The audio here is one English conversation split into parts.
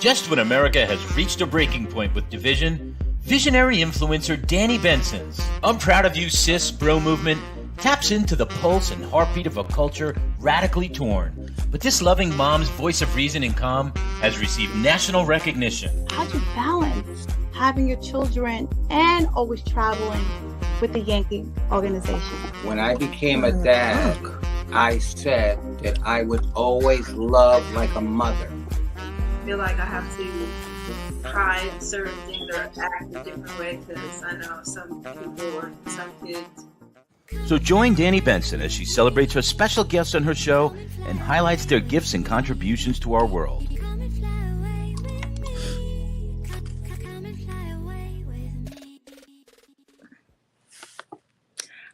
Just when America has reached a breaking point with division, visionary influencer Danni Benson's "I'm Proud of You Sis Bro" movement taps into the pulse and heartbeat of a culture radically torn. But this loving mom's voice of reason and calm has received national recognition. How do you balance having your children and always traveling with the Yankee organization? When I became a dad, I said that I would always love like a mother. I feel like I have to try certain things or act a different way because I know some people or some kids. So join Danni Benson as she celebrates her special guests on her show and highlights their gifts and contributions to our world.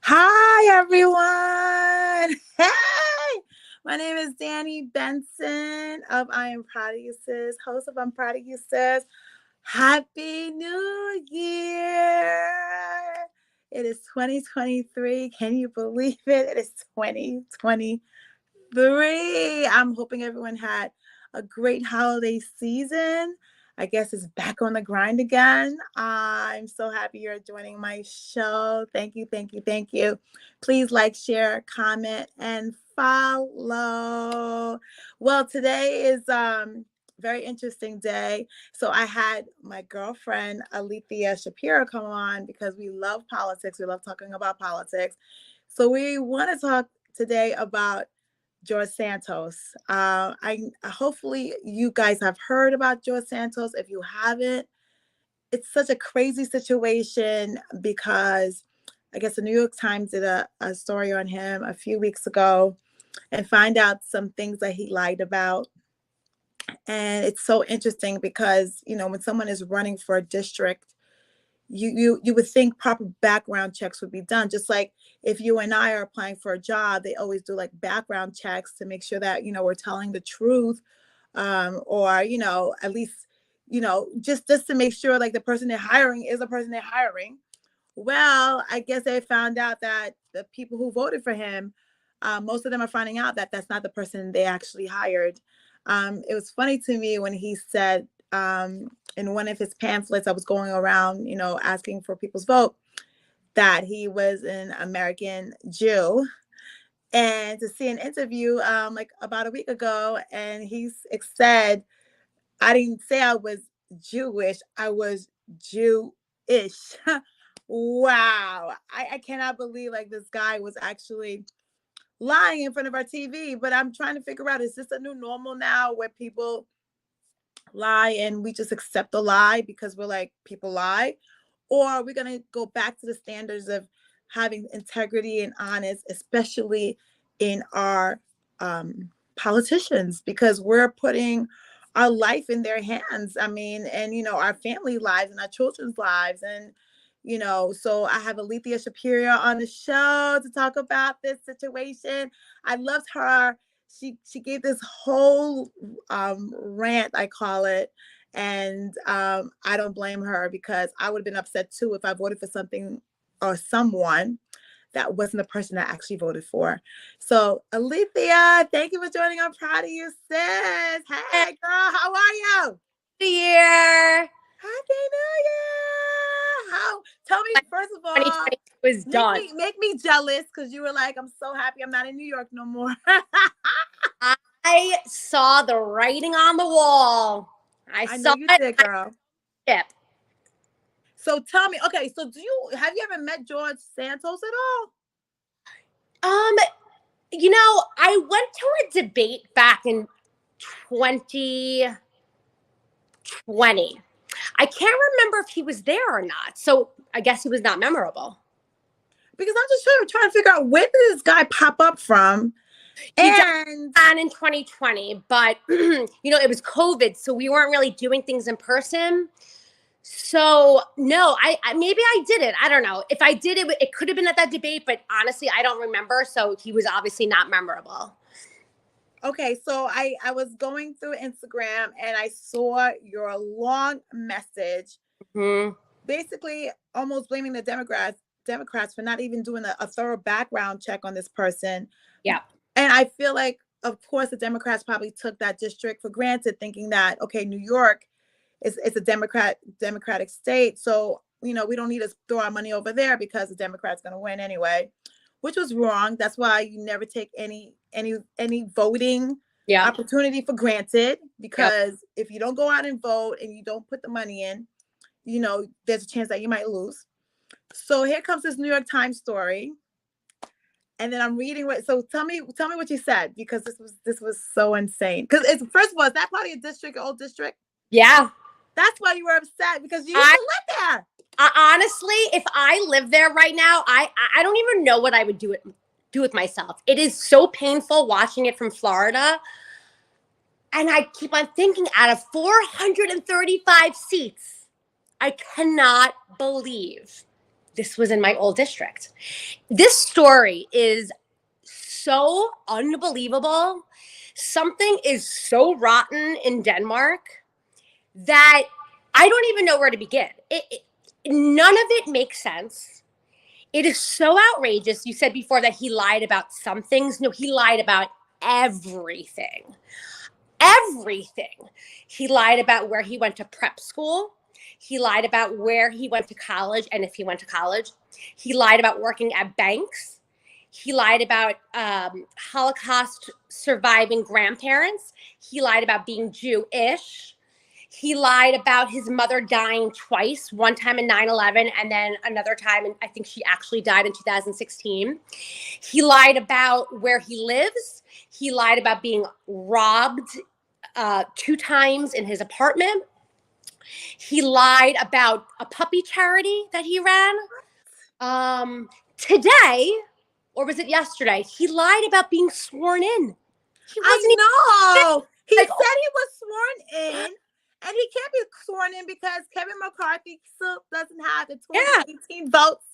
Hi, everyone. Hey, my name is Danni Benson of I Am Proud of You Sis, host of I'm Proud of You Sis. Happy New Year. It is 2023. Can you believe it? It is 2023. I'm hoping everyone had a great holiday season. I guess it's back on the grind again. I'm so happy you're joining my show. Thank you, thank you, thank you. Please like, share, comment, and follow. Well, today is very interesting day. So I had my girlfriend, Alethea Shapiro, come on because we love politics. We love talking about politics. So we want to talk today about George Santos. Hopefully you guys have heard about George Santos. If you haven't, it's such a crazy situation because I guess the New York Times did a story on him a few weeks ago and find out some things that he lied about. And it's so interesting because, you know, when someone is running for a district, you would think proper background checks would be done. Just like if you and I are applying for a job, they always do like background checks to make sure that, you know, we're telling the truth, or, you know, at least, you know, just to make sure like the person they're hiring is the person they're hiring. Well, I guess they found out that the people who voted for him, most of them are finding out that that's not the person they actually hired. It was funny to me when he said, in one of his pamphlets, I was going around, you know, asking for people's vote, that he was an American Jew. And to see an interview like about a week ago, and he said, I didn't say I was Jewish, I was Jewish. Wow. I cannot believe like this guy was actually lying in front of our TV. But I'm trying to figure out, is this a new normal now where people lie and we just accept the lie because we're like, people lie? Or are we going to go back to the standards of having integrity and honest, especially in our politicians, because we're putting our life in their hands. I mean, and, you know, our family lives and our children's lives. And, you know, so I have Alethea Shapiro on the show to talk about this situation. I loved her. She gave this whole rant, I call it. And I don't blame her because I would have been upset too if I voted for something or someone that wasn't the person I actually voted for. So Alethea, thank you for joining. I'm proud of you, sis. Hey girl, how are you? New Year. Happy New Year. How? Tell me, first of all, 2020 was done. Make me jealous because you were like, I'm so happy I'm not in New York no more. I saw the writing on the wall. I saw know you did, girl. Yep. So tell me, okay, so have you ever met George Santos at all? You know, I went to a debate back in 2020. I can't remember if he was there or not. So I guess he was not memorable. Because I'm just trying to figure out, where did this guy pop up from? He died in 2020, but you know, it was COVID, so we weren't really doing things in person. So no, I maybe I did it. I don't know. If I did it, it could have been at that debate, but honestly, I don't remember. So he was obviously not memorable. Okay, so I was going through Instagram and I saw your long message, basically almost blaming the Democrats for not even doing a thorough background check on this person. Yeah. And I feel like of course, the Democrats probably took that district for granted, thinking that, okay, New York it's a Democratic state. So, we don't need to throw our money over there because the Democrat's going to win anyway, which was wrong. That's why you never take any voting opportunity for granted, because if you don't go out and vote and you don't put the money in, there's a chance that you might lose. So here comes this New York Times story. And then I'm reading so tell me what you said, because this was so insane. Because it's, first of all, is that part of your district, your old district? Yeah. That's why you were upset, because you used to live there. Honestly, if I lived there right now, I don't even know what I would do with myself. It is so painful watching it from Florida. And I keep on thinking, out of 435 seats, I cannot believe this was in my old district. This story is so unbelievable. Something is so rotten in Denmark that I don't even know where to begin. None of it makes sense. It is so outrageous. You said before that he lied about some things. No, he lied about everything. Everything. He lied about where he went to prep school. He lied about where he went to college and if he went to college. He lied about working at banks. He lied about Holocaust surviving grandparents. He lied about being Jewish. He lied about his mother dying twice, one time in 9/11 and then another time, and I think she actually died in 2016. He lied about where he lives. He lied about being robbed 2 times in his apartment. He lied about a puppy charity that he ran. Today, or was it yesterday, he lied about being sworn in. I know. He said he was sworn in. And he can't be sworn in because Kevin McCarthy still doesn't have the 2018 votes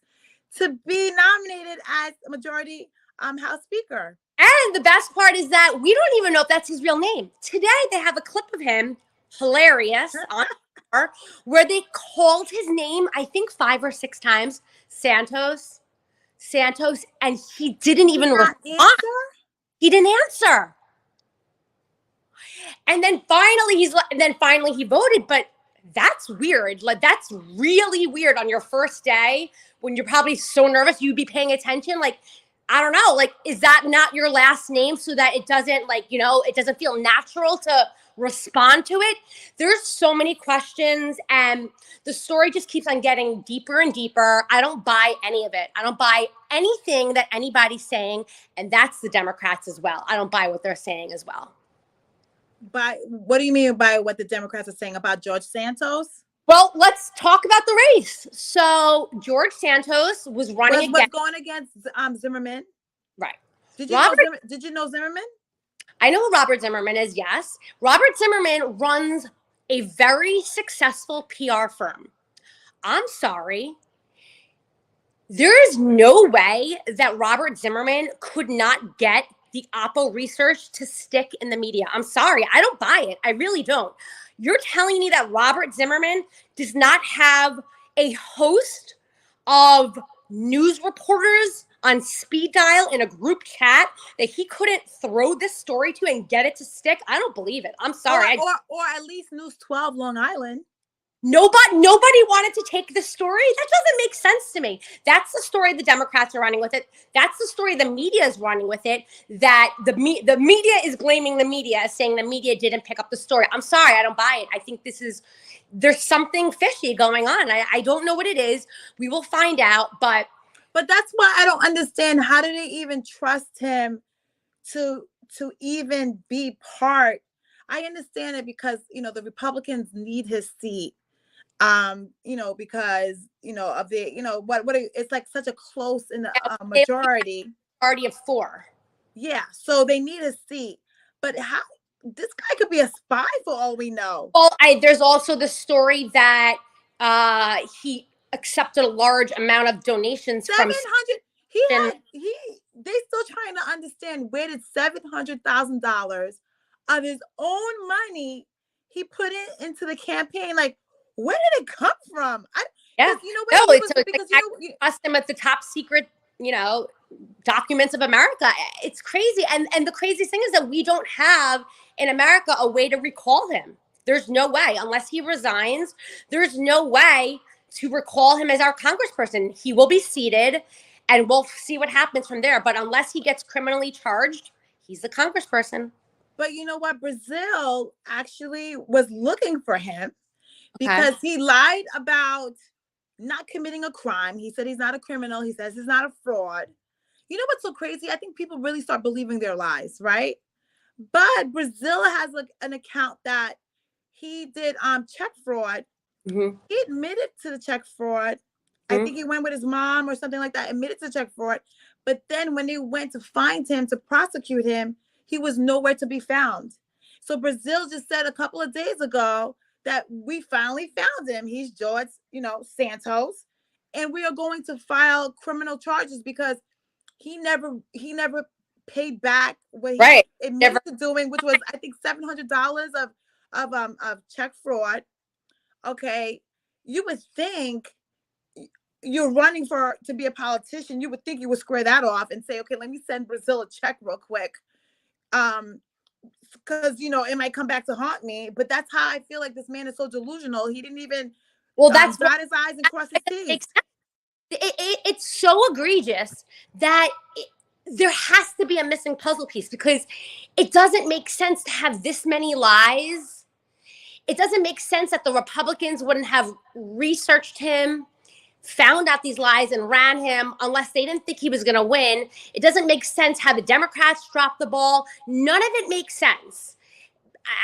to be nominated as a majority House Speaker. And the best part is that we don't even know if that's his real name. Today, they have a clip of him, hilarious, on Twitter, where they called his name, I think 5 or 6 times, Santos, and he didn't even respond. He didn't answer. And then finally he voted, but that's weird. Like, that's really weird on your first day when you're probably so nervous you'd be paying attention. Like, I don't know, like, is that not your last name so that it doesn't, like, it doesn't feel natural to respond to it? There's so many questions, and the story just keeps on getting deeper and deeper. I don't buy any of it. I don't buy anything that anybody's saying, and that's the Democrats as well. I don't buy what they're saying as well. By what do you mean by what the Democrats are saying about George Santos? Well, let's talk about the race. So George Santos was running was going against Zimmerman. Right. Did you know Zimmerman? I know who Robert Zimmerman is, yes. Robert Zimmerman runs a very successful PR firm. I'm sorry. There is no way that Robert Zimmerman could not get the Oppo research to stick in the media. I'm sorry. I don't buy it. I really don't. You're telling me that Robert Zimmerman does not have a host of news reporters on speed dial in a group chat that he couldn't throw this story to and get it to stick? I don't believe it. I'm sorry. Or at least News 12 Long Island. Nobody wanted to take the story. That doesn't make sense to me. That's the story the Democrats are running with it. That's the story the media is running with it, that the media is blaming the media, saying the media didn't pick up the story. I'm sorry, I don't buy it. I think there's something fishy going on. I don't know what it is. We will find out, but that's why I don't understand, how do they even trust him to even be part? I understand it because, the Republicans need his seat. Because, of the, what it's like such a close in the majority. Party of 4. Yeah. So they need a seat, but how, this guy could be a spy for all we know. Well, there's also the story that he accepted a large amount of donations 700. They still trying to understand, where did $700,000 of his own money he put it into the campaign? Like, where did it come from? Because you cost him at the top secret, documents of America. It's crazy. And the craziest thing is that we don't have in America a way to recall him. There's no way, unless he resigns, there's no way to recall him as our congressperson. He will be seated and we'll see what happens from there. But unless he gets criminally charged, he's the congressperson. But you know what? Brazil actually was looking for him because he lied about not committing a crime. He said he's not a criminal. He says he's not a fraud. You know what's so crazy? I think people really start believing their lies, right? But Brazil has an account that he did check fraud. Mm-hmm. He admitted to the check fraud. I think he went with his mom or something like that, admitted to check fraud. But then when they went to find him, to prosecute him, he was nowhere to be found. So Brazil just said a couple of days ago that we finally found him. He's George, Santos. And we are going to file criminal charges because he never paid back what he admitted to doing, which was, I think, $700 of check fraud. Okay. You would think, you're running to be a politician, you would think you would square that off and say, okay, let me send Brazil a check real quick. Because, it might come back to haunt me. But that's how I feel like this man is so delusional. He didn't even dot his I's and cross his T's. It's so egregious that there has to be a missing puzzle piece, because it doesn't make sense to have this many lies. It doesn't make sense that the Republicans wouldn't have researched him, found out these lies, and ran him unless they didn't think he was going to win. It doesn't make sense how the Democrats dropped the ball. None of it makes sense.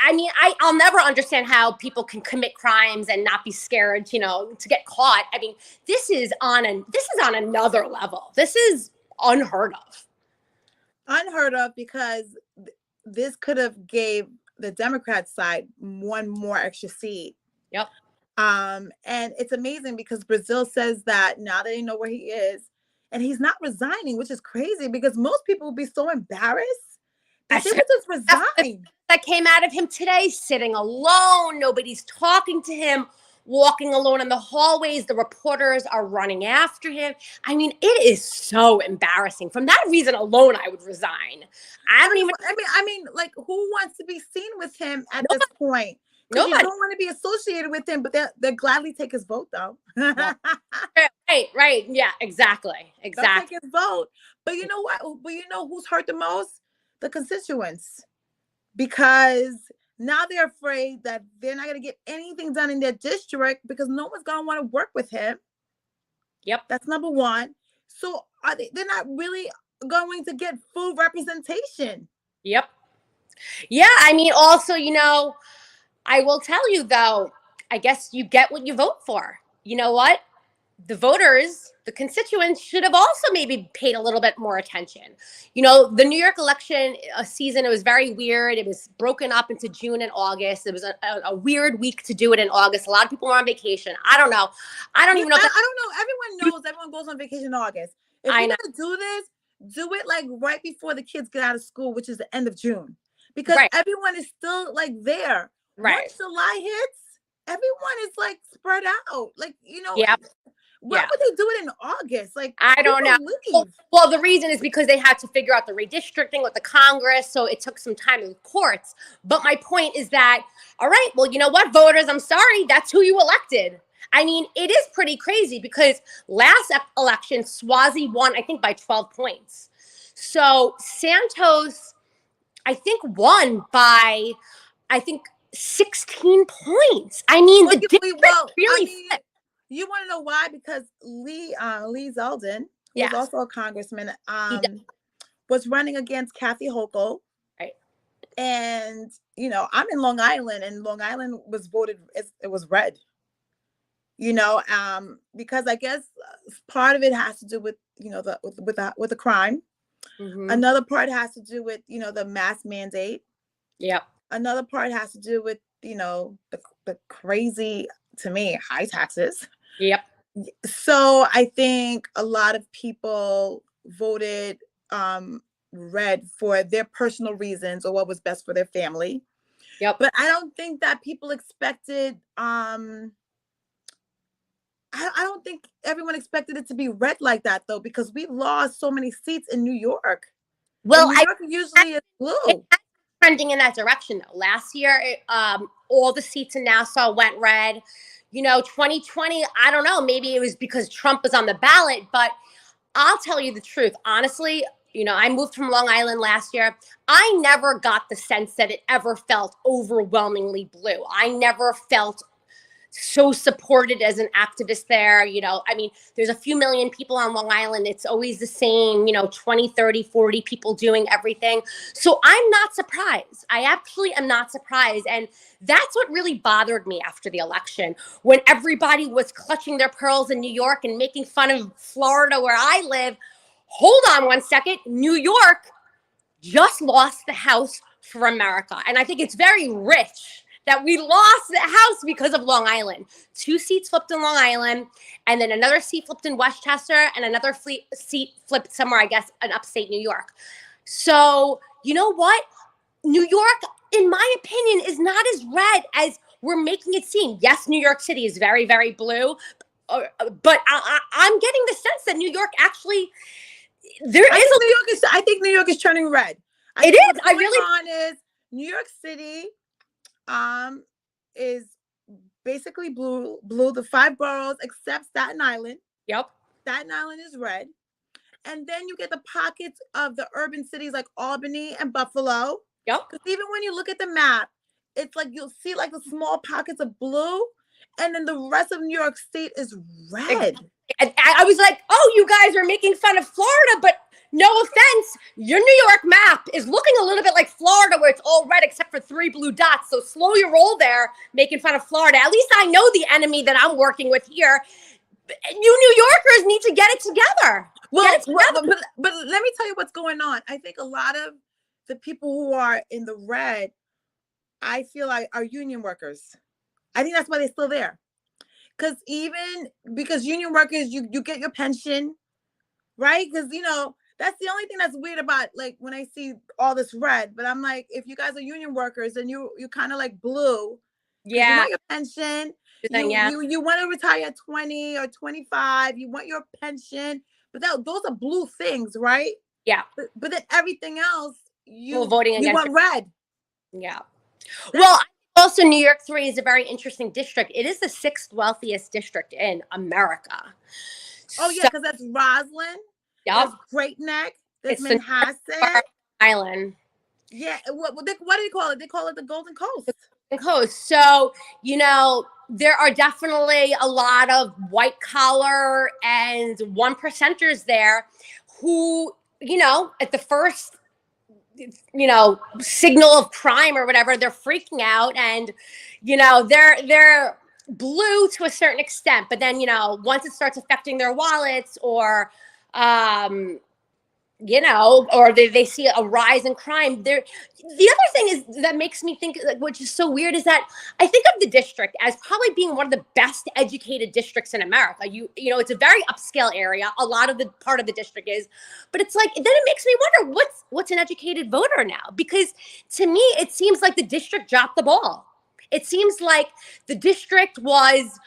I mean, I'll never understand how people can commit crimes and not be scared, to get caught. I mean, this is on another level. This is unheard of. Unheard of, because this could have gave the Democrat side one more extra seat. Yep. And it's amazing because Brazil says that now they know where he is, and he's not resigning, which is crazy because most people would be so embarrassed that they would just resign. That came out of him today, sitting alone. Nobody's talking to him, walking alone in the hallways. The reporters are running after him. I mean, it is so embarrassing. For that reason alone, I would resign. I mean, like, who wants to be seen with him at this point? You don't want to be associated with him, but they'll gladly take his vote, though. Right. Yeah, exactly. They'll take his vote. But you know what? But you know who's hurt the most? The constituents. Because now they're afraid that they're not going to get anything done in their district because no one's going to want to work with him. Yep. That's number one. So they're not really going to get full representation. Yep. Yeah. I mean, also, I will tell you, though, I guess you get what you vote for. You know what? The voters, the constituents should have also maybe paid a little bit more attention. The New York election season, it was very weird. It was broken up into June and August. It was a weird week to do it in August. A lot of people were on vacation. I don't know. I don't even know. I don't know. Everyone knows everyone goes on vacation in August. If you're going to do this, do it like right before the kids get out of school, which is the end of June. Because everyone is still like there. Right. Once July hits, everyone is like spread out. Like, Yep. Why would they do it in August? Like, I don't know. Well, the reason is because they had to figure out the redistricting with the Congress, so it took some time in the courts. But my point is that, all right, well, you know what, voters, I'm sorry, that's who you elected. I mean, it is pretty crazy because last election, Swazi won, I think, by 12 points. So Santos, I think, won by, 16 points. I mean, the difference really flipped. You want to know why? Because Lee Zeldin, who was also a congressman, was running against Kathy Hochul. Right. And, I'm in Long Island, and Long Island was voted, it was red. Because I guess part of it has to do with, with the crime. Mm-hmm. Another part has to do with, the mask mandate. Yep. Another part has to do with, the crazy, to me, high taxes. Yep. So I think a lot of people voted red for their personal reasons or what was best for their family. Yep. But I don't think that people expected I don't think everyone expected it to be red like that though, because we lost so many seats in New York. Well, and New York usually is blue. Trending in that direction though. Last year, all the seats in Nassau went red. 2020, I don't know, maybe it was because Trump was on the ballot, but I'll tell you the truth. Honestly, I moved from Long Island last year. I never got the sense that it ever felt overwhelmingly blue. I never felt so supported as an activist there. There's a few million people on Long Island. It's always the same, 20, 30, 40 people doing everything. So I'm not surprised. I actually am not surprised. And that's what really bothered me after the election, when everybody was clutching their pearls in New York and making fun of Florida, where I live. Hold on one second. New York just lost the House for America. And I think it's very rich that we lost the House because of Long Island. 2 seats flipped in Long Island, and then another seat flipped in Westchester, and another seat flipped somewhere, I guess, in upstate New York. So, you know what? New York, in my opinion, is not as red as we're making it seem. Yes, New York City is very, very blue, but I'm getting the sense that New York actually, I think New York is turning red. It is. I really is New York City is basically blue. The 5 boroughs except Staten Island. Yep. Staten Island is red. And then you get the pockets of the urban cities like Albany and Buffalo. Yep. Because even when you look at the map, it's like you'll see like the small pockets of blue, and then the rest of New York State is red. I was like, oh, you guys are making fun of Florida, but no offense, your New York map is looking a little bit like Florida, where it's all red except for 3 blue dots. So slow your roll there, making fun of Florida. At least I know the enemy that I'm working with here. You New Yorkers need to get it together. But let me tell you what's going on. I think a lot of the people who are in the red, I feel like, are union workers. I think that's why they're still there. Because union workers, you get your pension, right? Because, that's the only thing that's weird about, like, when I see all this red. But I'm like, if you guys are union workers and you kind of like blue, yeah, you want your pension. You want to retire at 20 or 25. You want your pension. But those are blue things, right? Yeah. But then everything else, you want red. Yeah. Well, also, New York 3 is a very interesting district. It is the 6th wealthiest district in America. Oh, yeah, because that's Roslyn. Yep. That's Great Neck. That's Manhasset. Island. Yeah. What do they call it? They call it the Golden Coast. So, there are definitely a lot of white collar and 1%ers there who, at the first, signal of crime or whatever, they're freaking out, and, they're blue to a certain extent. But then, once it starts affecting their wallets, or, or they see a rise in crime. The other thing is that makes me think, which is so weird, is that I think of the district as probably being one of the best educated districts in America. It's a very upscale area. A lot of the part of the district is, but it's like, then it makes me wonder what's an educated voter now? Because to me, it seems like the district dropped the ball. It seems like the district was,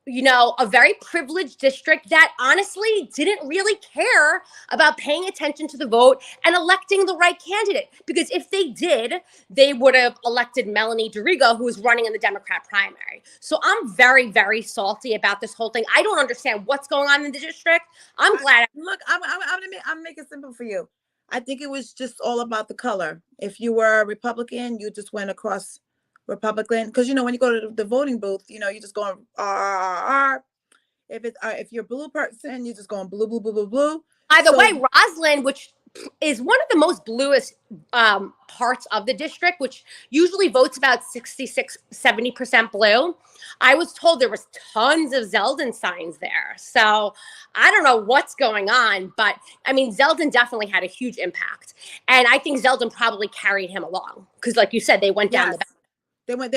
a very privileged district that honestly didn't really care about paying attention to the vote and electing the right candidate. Because if they did, they would have elected Melanie Dorigo, who was running in the Democrat primary. So I'm very, very salty about this whole thing. I don't understand what's going on in the district. I'm glad. Look, I'm making it simple for you. I think it was just all about the color. If you were a Republican, you just went across Republican, because when you go to the voting booth, you just going R. If you're a blue person, you're just going blue, blue, blue, blue, blue. By the way, Roslyn, which is one of the most bluest parts of the district, which usually votes about 66-70% blue. I was told there was tons of Zeldin signs there. So I don't know what's going on, but Zeldin definitely had a huge impact. And I think Zeldin probably carried him along, because like you said, they went down the back. They went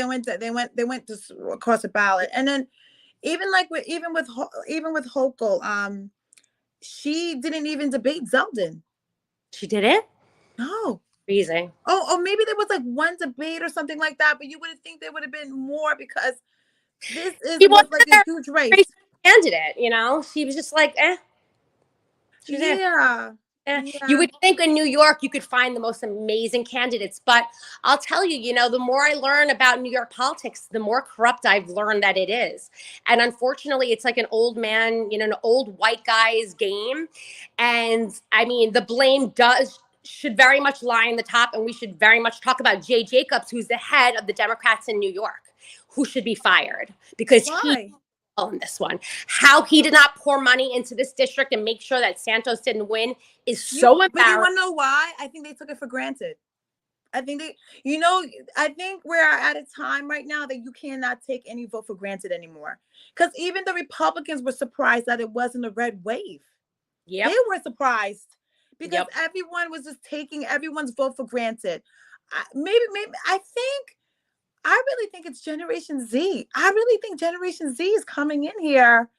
across the ballot. And then even with Hochul, she didn't even debate Zeldin. She didn't? No. Crazy. Oh, maybe there was like one debate or something like that, but you wouldn't think there would have been more, because this was like a huge race. candidate, you know? She was just like, eh. She's eh. Yeah. You would think in New York you could find the most amazing candidates, but I'll tell you, you know, the more I learn about New York politics, the more corrupt I've learned that it is. And unfortunately, it's like an old man, you know, an old white guy's game. And I mean, the blame should very much lie in the top, and we should very much talk about Jay Jacobs, who's the head of the Democrats in New York, who should be fired because he on this one. How he did not pour money into this district and make sure that Santos didn't win is so embarrassing. But you want to know why? I think they took it for granted. I think I think we're at a time right now that you cannot take any vote for granted anymore. Because even the Republicans were surprised that it wasn't a red wave. Yeah, they were surprised because everyone was just taking everyone's vote for granted. I really think it's Generation Z. I really think Generation Z is coming in here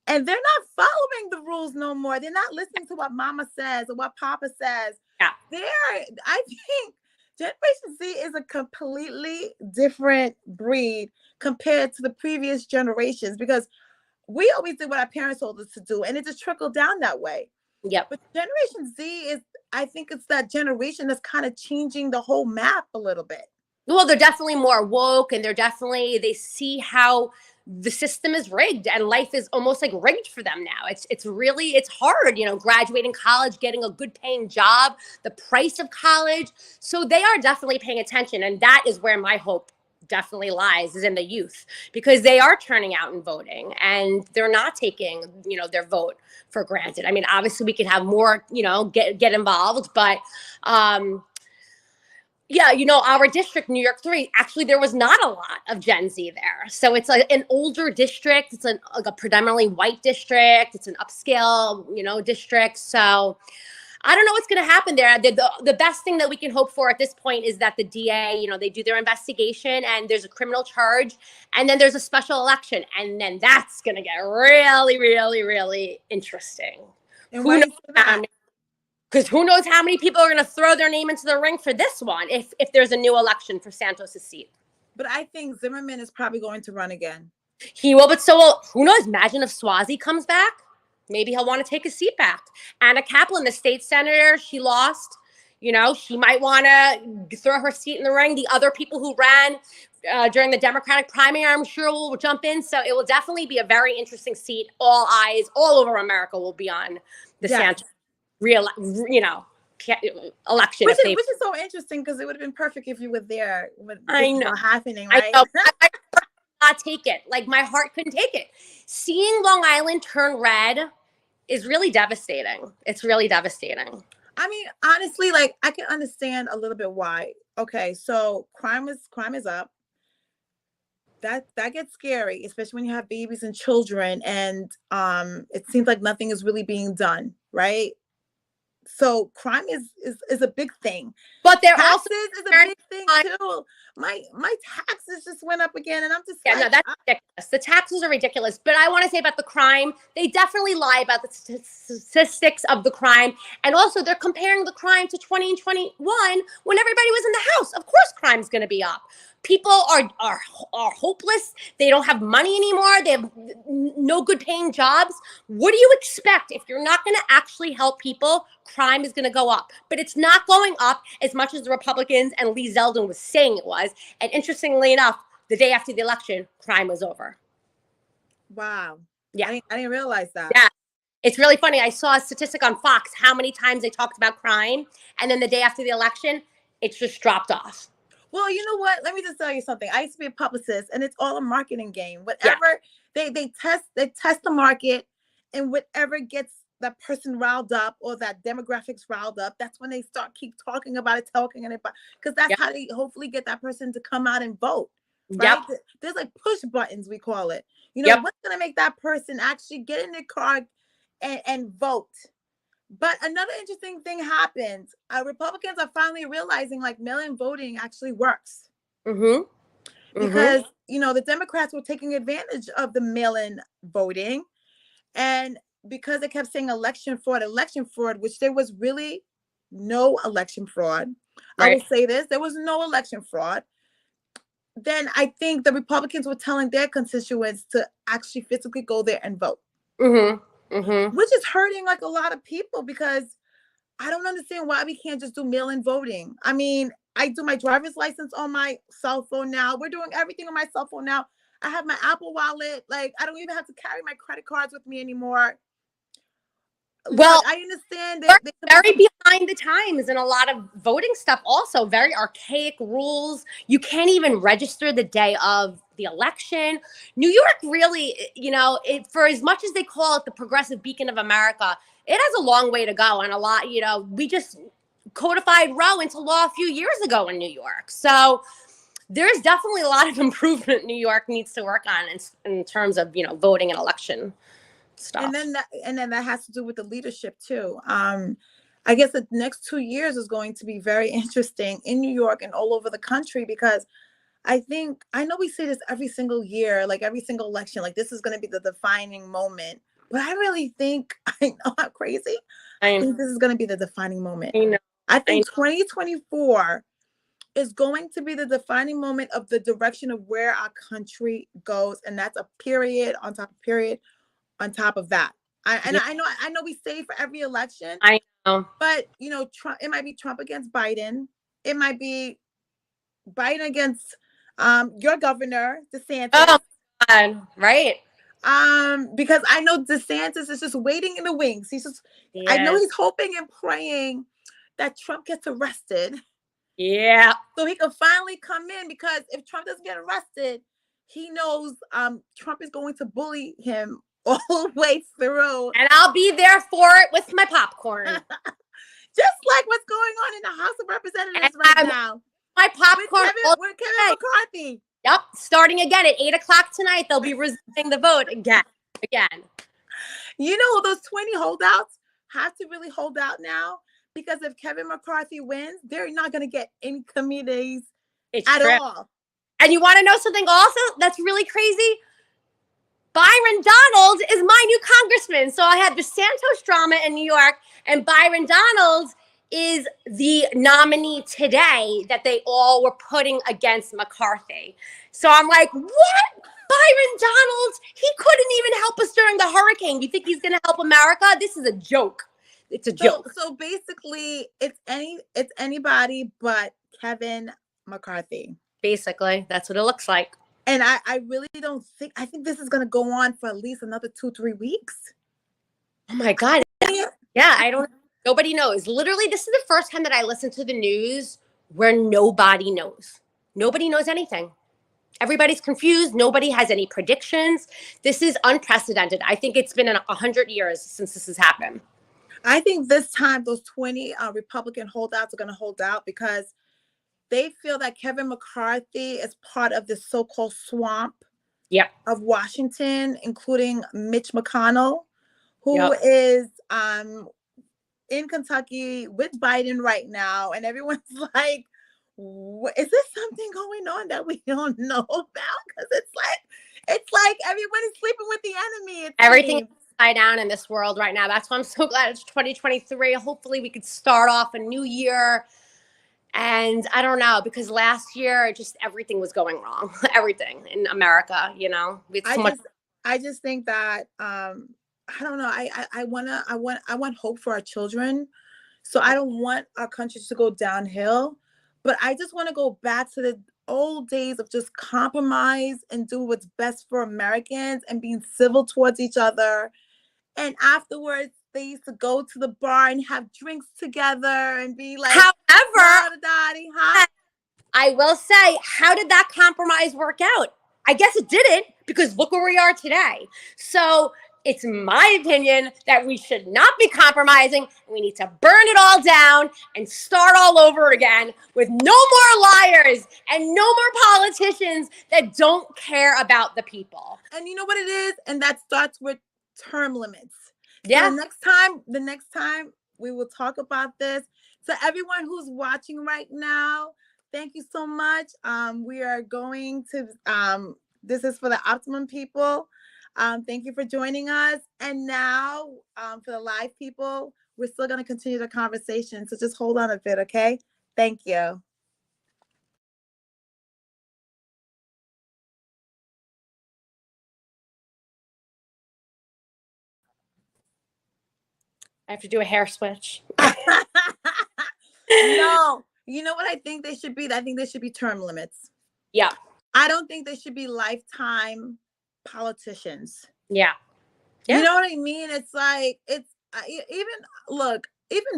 and they're not following the rules no more. They're not listening to what Mama says or what Papa says. Yeah. I think Generation Z is a completely different breed compared to the previous generations because we always did what our parents told us to do and it just trickled down that way. Yep. But Generation Z I think it's that generation that's kind of changing the whole map a little bit. Well, they're definitely more woke and they see how the system is rigged and life is almost like rigged for them now. It's hard, you know, graduating college, getting a good paying job, the price of college. So they are definitely paying attention. And that is where my hope definitely lies, is in the youth, because they are turning out and voting and they're not taking, you know, their vote for granted. I mean, obviously we could have more, you know, get involved, but, yeah, you know, our district, New York 3, actually, there was not a lot of Gen Z there. So it's like an older district. It's like a predominantly white district. It's an upscale, you know, district. So I don't know what's going to happen there. The best thing that we can hope for at this point is that the DA, you know, they do their investigation and there's a criminal charge and then there's a special election. And then that's going to get really, really, really interesting. And who knows? Because who knows how many people are going to throw their name into the ring for this one if there's a new election for Santos' seat. But I think Zimmerman is probably going to run again. He will, but so who knows? Imagine if Swazi comes back. Maybe he'll want to take his seat back. Anna Kaplan, the state senator, she lost. You know, she might want to throw her seat in the ring. The other people who ran during the Democratic primary, I'm sure will jump in. So it will definitely be a very interesting seat. All eyes all over America will be on the Santos election. Which is so interesting because it would have been perfect if you were there with this happening, right? I know. I could not take it. Like my heart couldn't take it. Seeing Long Island turn red is really devastating. It's really devastating. I mean, honestly, like I can understand a little bit why. Okay, so crime is up. That gets scary, especially when you have babies and children, and it seems like nothing is really being done, right? So crime is a big thing, but there also is a big thing too. My taxes just went up again, and I'm just no, that's ridiculous. The taxes are ridiculous. But I want to say about the crime, they definitely lie about the statistics of the crime, and also they're comparing the crime to 2021 when everybody was in the house. Of course, crime's going to be up. People are hopeless. They don't have money anymore. They have no good paying jobs. What do you expect? If you're not going to actually help people, crime is going to go up. But it's not going up as much as the Republicans and Lee Zeldin was saying it was. And interestingly enough, the day after the election, crime was over. Wow. Yeah. I didn't realize that. Yeah. It's really funny. I saw a statistic on Fox, how many times they talked about crime. And then the day after the election, it's just dropped off. Well, you know what? Let me just tell you something. I used to be a publicist, and it's all a marketing game. Whatever they test the market, and whatever gets that person riled up or that demographics riled up, that's when they keep talking about it, because that's how they hopefully get that person to come out and vote. Right? There's like push buttons, we call it. You know, what's gonna make that person actually get in their car and vote? But another interesting thing happened. Republicans are finally realizing like mail-in voting actually works. Because, you know, the Democrats were taking advantage of the mail-in voting. And because they kept saying election fraud, which there was really no election fraud. Right. I will say this, there was no election fraud. then I think the Republicans were telling their constituents to actually physically go there and vote, which is hurting like a lot of people because I don't understand why we can't just do mail-in voting. I mean, I do my driver's license on my cell phone now. We're doing everything on my cell phone now. I have my Apple Wallet. Like, I don't even have to carry my credit cards with me anymore. Well, I understand we're that very behind the times in a lot of voting stuff. Also, very archaic rules. You can't even register the day of the election. New York really, you know, for as much as they call it the progressive beacon of America, it has a long way to go. And a lot, you know, we just codified Roe into law a few years ago in New York. So there's definitely a lot of improvement New York needs to work on in terms of, you know, voting and election stuff. And then that has to do with the leadership too. I guess the next 2 years is going to be very interesting in New York and all over the country because I know we say this every single year, like every single election, like this is going to be the defining moment. But I really think, I know I'm crazy. I think this is going to be the defining moment. I think 2024 is going to be the defining moment of the direction of where our country goes. And that's a period on top of period on top of that. I know we say for every election. I know. But, you know, Trump, it might be Trump against Biden. It might be Biden against your governor, DeSantis. Oh, God. Right. Because I know DeSantis is just waiting in the wings. I know he's hoping and praying that Trump gets arrested. Yeah. So he can finally come in because if Trump doesn't get arrested, he knows Trump is going to bully him all the way through. And I'll be there for it with my popcorn. Just like what's going on in the House of Representatives right now. My popcorn. With Kevin McCarthy. Yep. Starting again at 8:00 tonight, they'll be resuming the vote again. You know, those 20 holdouts have to really hold out now because if Kevin McCarthy wins, they're not going to get any committees at all. And you want to know something also that's really crazy? Byron Donald is my new congressman. So I had the Santos drama in New York, and Byron Donald is the nominee today that they all were putting against McCarthy. So I'm like, what? Byron Donald? He couldn't even help us during the hurricane. You think he's going to help America? This is a joke. It's a joke. So basically, it's anybody but Kevin McCarthy. Basically, that's what it looks like. And I really don't think, I think this is going to go on for at least another 2-3 weeks. Oh my God. Yeah, I don't, nobody knows. Literally, this is the first time that I listen to the news where nobody knows. Nobody knows anything. Everybody's confused. Nobody has any predictions. This is unprecedented. I think it's been 100 years since this has happened. I think this time those 20 Republican holdouts are going to hold out because they feel that Kevin McCarthy is part of the so-called swamp of Washington, including Mitch McConnell, who is in Kentucky with Biden right now. And everyone's like, is there something going on that we don't know about? Because it's like everyone is sleeping with the enemy. Everything upside down in this world right now. That's why I'm so glad it's 2023. Hopefully we could start off a new year. And I don't know, because last year, just everything was going wrong. Everything in America, you know. I just think that I don't know. I want hope for our children. So I don't want our country to go downhill, but I just want to go back to the old days of just compromise and do what's best for Americans and being civil towards each other. And afterwards, they used to go to the bar and have drinks together and be like, however, huh? I will say, how did that compromise work out? I guess it didn't, because look where we are today. So it's my opinion that we should not be compromising. We need to burn it all down and start all over again with no more liars and no more politicians that don't care about the people. And you know what it is? And that starts with term limits. Yeah. So the next time we will talk about this. So everyone who's watching right now, thank you so much. We are going to, this is for the Optimum people. Thank you for joining us. And now for the live people, we're still going to continue the conversation. So just hold on a bit, okay? Thank you. I have to do a hair switch. No, you know what I think they should be? I think they should be term limits. Yeah. I don't think they should be lifetime politicians. Yeah. You know what I mean? It's like even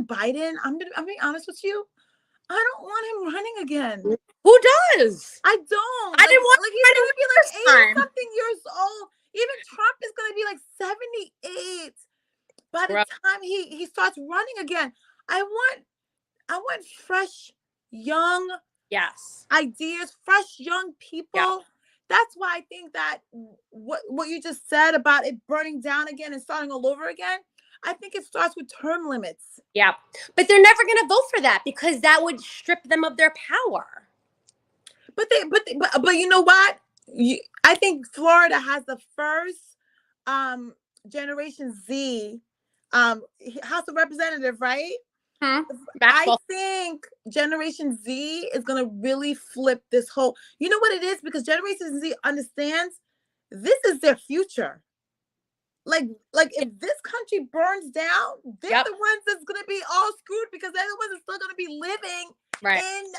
Biden. I'm being honest with you. I don't want him running again. Who does? I don't. I didn't want he's gonna be like 80 time. something years old. Even Trump is gonna be like 78 by the time he starts running again. I want fresh, young ideas, fresh young people. Yeah. That's why I think that what you just said about it burning down again and starting all over again, I think it starts with term limits. Yeah, but they're never going to vote for that because that would strip them of their power. But you know what? I think Florida has the first Generation Z House of Representatives, right? I think Generation Z is going to really flip this whole, you know what it is? Because Generation Z understands this is their future. Like if this country burns down, they're the ones that's going to be all screwed because they're the ones that's still going to be living in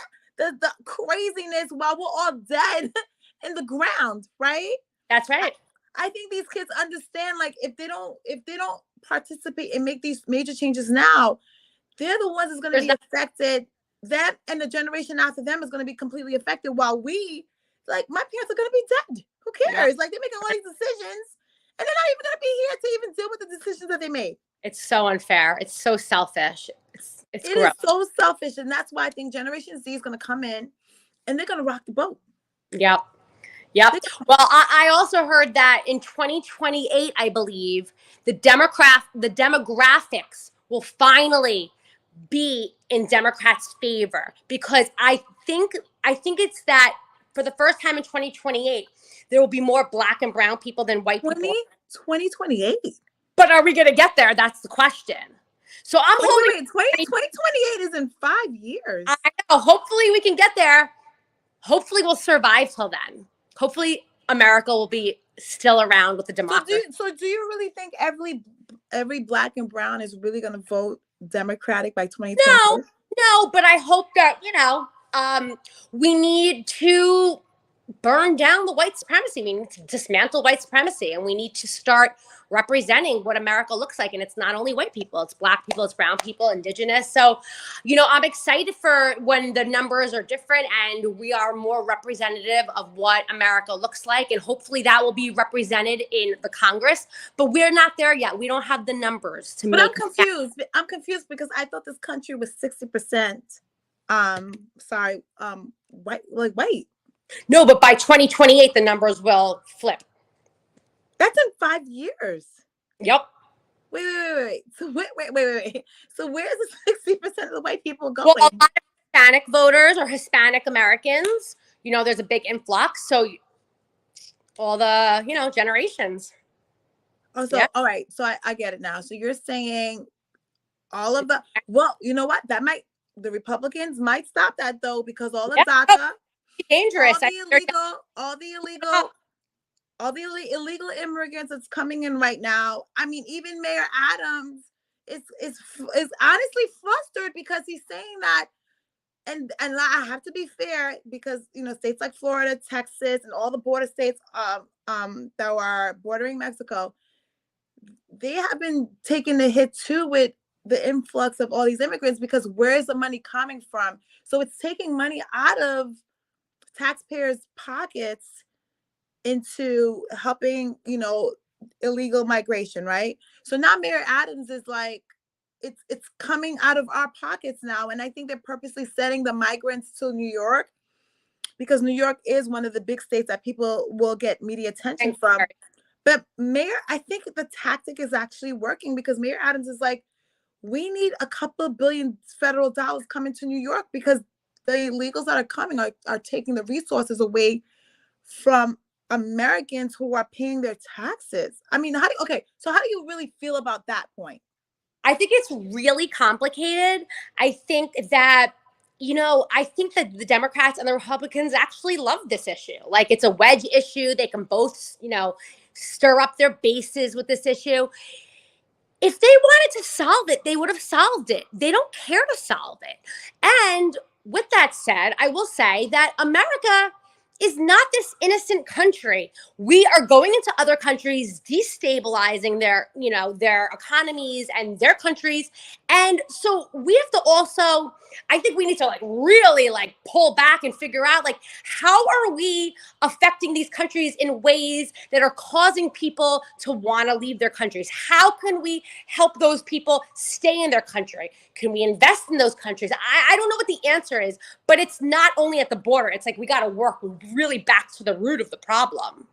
the craziness while we're all dead in the ground, right? That's right. I think these kids understand, like, if they don't participate and make these major changes now, they're the ones that's going to be affected. That and the generation after them is going to be completely affected. While we, like, my parents are going to be dead. Who cares? Like, they're making all these decisions, and they're not even going to be here to even deal with the decisions that they made. It's so unfair. It's so selfish. It is so selfish, and that's why I think Generation Z is going to come in, and they're going to rock the boat. Yep. Well, I also heard that in 2028, I believe the demographics will finally be in Democrats' favor, because I think it's that for the first time in 2028, there will be more Black and brown people than white people. 2028. But are we going to get there? That's the question. So I'm hoping 2028 is in 5 years. I know. Hopefully we can get there. Hopefully we'll survive till then. Hopefully America will be still around with the democracy. So do you really think every Black and brown is really going to vote Democratic by 2020? No, but I hope that, we need to burn down the white supremacy. We need to dismantle white supremacy, and we need to start representing what America looks like. And it's not only white people, it's Black people, it's brown people, indigenous. So, I'm excited for when the numbers are different and we are more representative of what America looks like. And hopefully that will be represented in the Congress, but we're not there yet. We don't have the numbers to make. But I'm confused because I thought this country was 60%, white. No, but by 2028, the numbers will flip. That's in 5 years. Yep. Wait. So wait. So where is the 60% of the white people going? Well, a lot of Hispanic voters or Hispanic Americans, there's a big influx. So all the, generations. Oh, so, all right. So I get it now. So you're saying all of the, well, you know what? The Republicans might stop that though, because all the DACA. Dangerous. All the illegal immigrants that's coming in right now. I mean, even Mayor Adams is honestly flustered because he's saying that, and I have to be fair, because states like Florida, Texas, and all the border states that are bordering Mexico, they have been taking the hit too with the influx of all these immigrants, because where's the money coming from? So it's taking money out of taxpayers' pockets into helping, illegal migration, right? So now Mayor Adams is like, it's coming out of our pockets now. And I think they're purposely sending the migrants to New York, because New York is one of the big states that people will get media attention from. But I think the tactic is actually working, because Mayor Adams is like, we need a couple of billion federal dollars coming to New York, because the illegals that are coming are taking the resources away from Americans who are paying their taxes. I mean, how do you really feel about that point? I think it's really complicated. I think that, the Democrats and the Republicans actually love this issue. Like, it's a wedge issue. They can both, stir up their bases with this issue. if they wanted to solve it, they would have solved it. They don't care to solve it. And with that said, I will say that America is not this innocent country. We are going into other countries, destabilizing their, their economies and their countries. And so we have to also, I think we need to really pull back and figure out how are we affecting these countries in ways that are causing people to want to leave their countries? How can we help those people stay in their country? Can we invest in those countries? I don't know what the answer is, but it's not only at the border. It's we got to work really back to the root of the problem.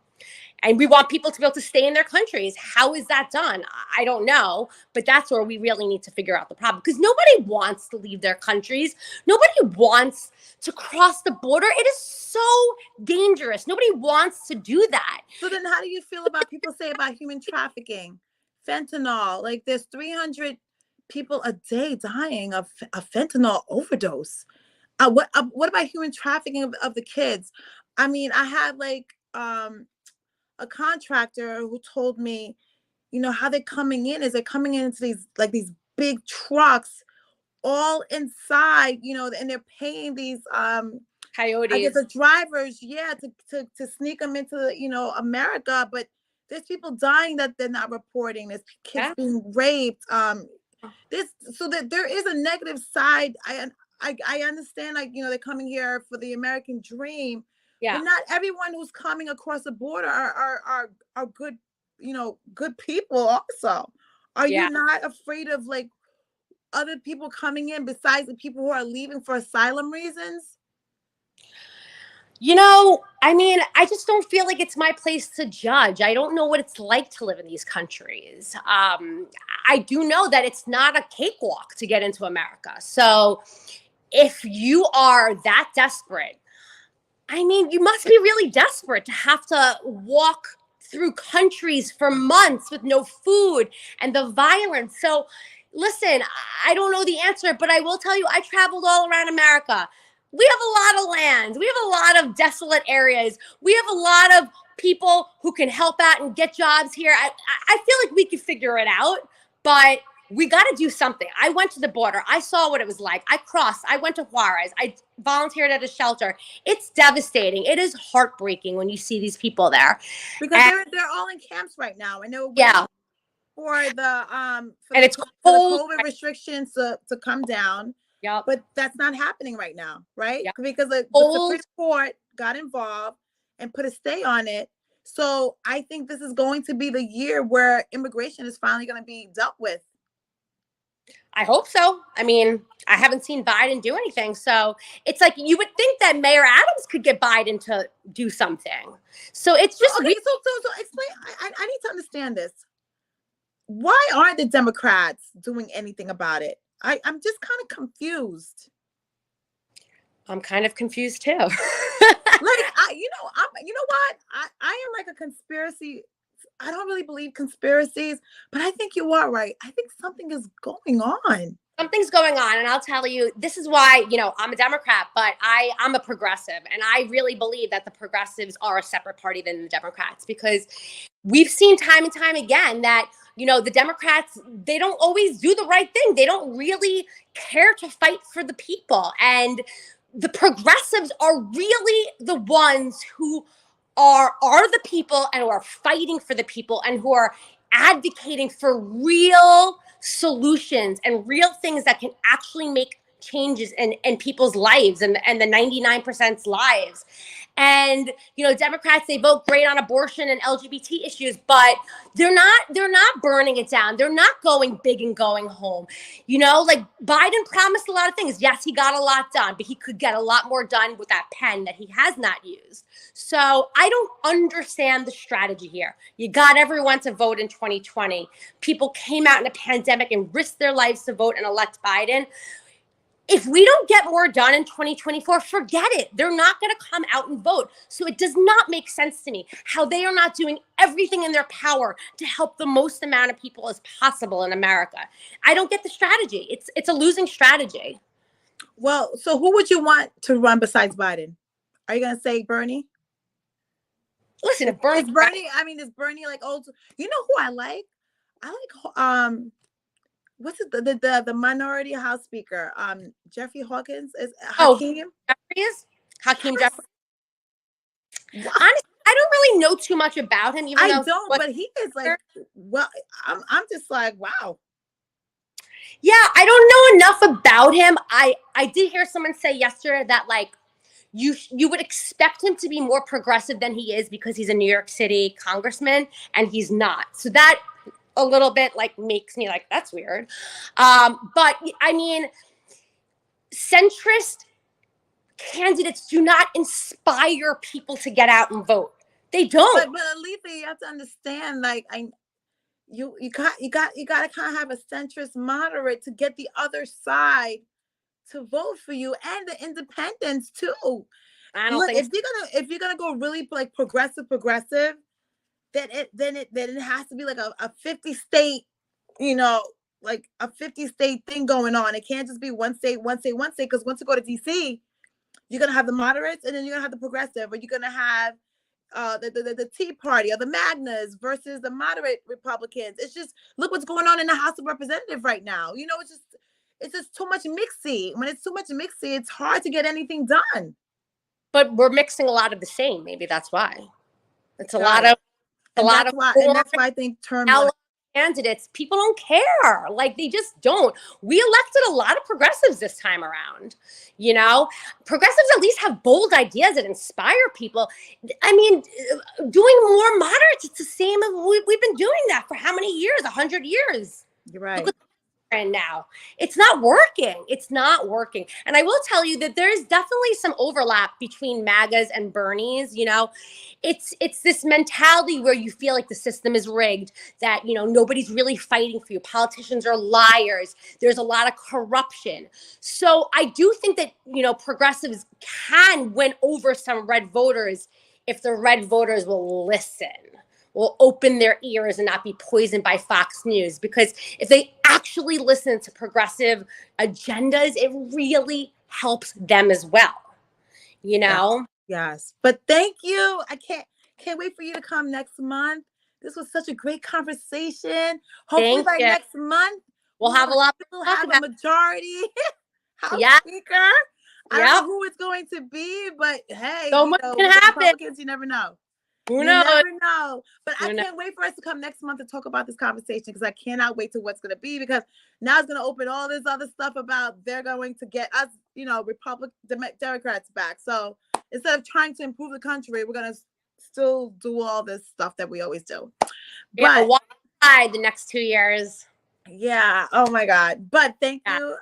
And we want people to be able to stay in their countries. How is that done? I don't know, but that's where we really need to figure out the problem, because nobody wants to leave their countries. Nobody wants to cross the border. It is so dangerous. Nobody wants to do that. So then how do you feel about people say about human trafficking, fentanyl? There's 300 people a day dying of a fentanyl overdose. What about human trafficking of the kids? I mean, I had a contractor who told me, how they're coming in is they're coming into these big trucks all inside, and they're paying these coyotes, I guess, the drivers, to sneak them into America. But there's people dying that they're not reporting. There's kids being raped. So that there is a negative side. I understand, they're coming here for the American dream. Yeah. But not everyone who's coming across the border are good, good people also. Are you not afraid of other people coming in besides the people who are leaving for asylum reasons? I mean, I just don't feel like it's my place to judge. I don't know what it's like to live in these countries. I do know that it's not a cakewalk to get into America. So if you are that desperate, I mean, you must be really desperate to have to walk through countries for months with no food and the violence. So listen, I don't know the answer, but I will tell you, I traveled all around America. We have a lot of land. We have a lot of desolate areas. We have a lot of people who can help out and get jobs here. I feel like we could figure it out, but we got to do something. I went to the border. I saw what it was like. I crossed. I went to Juarez. I volunteered at a shelter. It's devastating. It is heartbreaking when you see these people there. Because they're all in camps right now. And they're for the it's for the COVID restrictions to come down. Yep. But that's not happening right now, right? Yep. Because the Supreme Court got involved and put a stay on it. So I think this is going to be the year where immigration is finally going to be dealt with. I hope so. I mean, I haven't seen Biden do anything. So it's you would think that Mayor Adams could get Biden to do something. So it's just... Okay, so explain. I need to understand this. Why aren't the Democrats doing anything about it? I'm just kind of confused. I'm kind of confused too. You know what? I am like a conspiracy. I don't really believe conspiracies, but I think you are right. I think something is going on. Something's going on. And I'll tell you, this is why, I'm a Democrat, but I'm a progressive. And I really believe that the progressives are a separate party than the Democrats, because we've seen time and time again that, the Democrats, they don't always do the right thing. They don't really care to fight for the people. And the progressives are really the ones who are the people and who are fighting for the people and who are advocating for real solutions and real things that can actually make changes in people's lives and the 99%'s lives. And, Democrats, they vote great on abortion and LGBT issues, but they're not burning it down. They're not going big and going home. Biden promised a lot of things. Yes, he got a lot done, but he could get a lot more done with that pen that he has not used. So I don't understand the strategy here. You got everyone to vote in 2020. People came out in a pandemic and risked their lives to vote and elect Biden. If we don't get more done in 2024, forget it. They're not going to come out and vote. So it does not make sense to me how they are not doing everything in their power to help the most amount of people as possible in America. I don't get the strategy. It's a losing strategy. Well, so who would you want to run besides Biden? Are you going to say Bernie? Listen, if Bernie, is Bernie like old? You know who I like? I like what's it the minority house speaker Jeffrey Hawkins is Hakeem. Hakeem Yes. Jeffries. Honestly, I don't really know too much about him, even I though don't, but he is like, well, I'm just like, wow. Yeah, I don't know enough about him. I did hear someone say yesterday that like you would expect him to be more progressive than he is because he's a New York City congressman and he's not. So that a little bit like makes me like that's weird. But I mean, centrist candidates do not inspire people to get out and vote. They don't. But Alethea, you have to understand, like you got to kind of have a centrist moderate to get the other side to vote for you and the independents too. I don't Look, think if you're gonna go really like progressive, then it has to be like a 50 state, like a 50 state thing going on. It can't just be one state. Because once you go to DC, you're gonna have the moderates, and then you're gonna have the progressive, or you're gonna have the Tea Party or the Magnas versus the moderate Republicans. It's just look what's going on in the House of Representatives right now. It's just too much mixy. When it's too much mixy, it's hard to get anything done. but we're mixing a lot of the same. Maybe that's why. It's a lot of and that's why I think term candidates, people don't care. Like they just don't. We elected a lot of progressives this time around. Progressives at least have bold ideas that inspire people. I mean, doing more moderates, it's the same. We've been doing that for how many years? 100 years. You're right. And now it's not working. And I will tell you that there's definitely some overlap between MAGAs and Bernies. It's this mentality where you feel like the system is rigged, that nobody's really fighting for you, politicians are liars, there's a lot of corruption. So I do think that progressives can win over some red voters if the red voters will listen, will open their ears and not be poisoned by Fox News. Because if they actually listen to progressive agendas, it really helps them as well. Yes. But thank you. I can't wait for you to come next month. This was such a great conversation. Hopefully by next month we'll have a lot. We'll have a majority House Speaker. I don't know who it's going to be, but hey, so much can happen. Republicans, you never know. Who knows? You never know. But I can't wait for us to come next month to talk about this conversation, because I cannot wait to what's going to be, because now it's going to open all this other stuff about they're going to get us, Democrats back. So instead of trying to improve the country, we're going to still do all this stuff that we always do. But why the next 2 years? Yeah. Oh my God. But thank you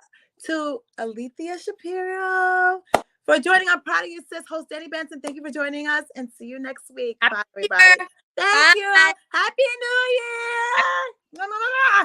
to Alethea Shapiro for joining. I'm proud of you, sis. Host Danni Benson, thank you for joining us, and see you next week. Bye, everybody. Thank you. Happy New Year.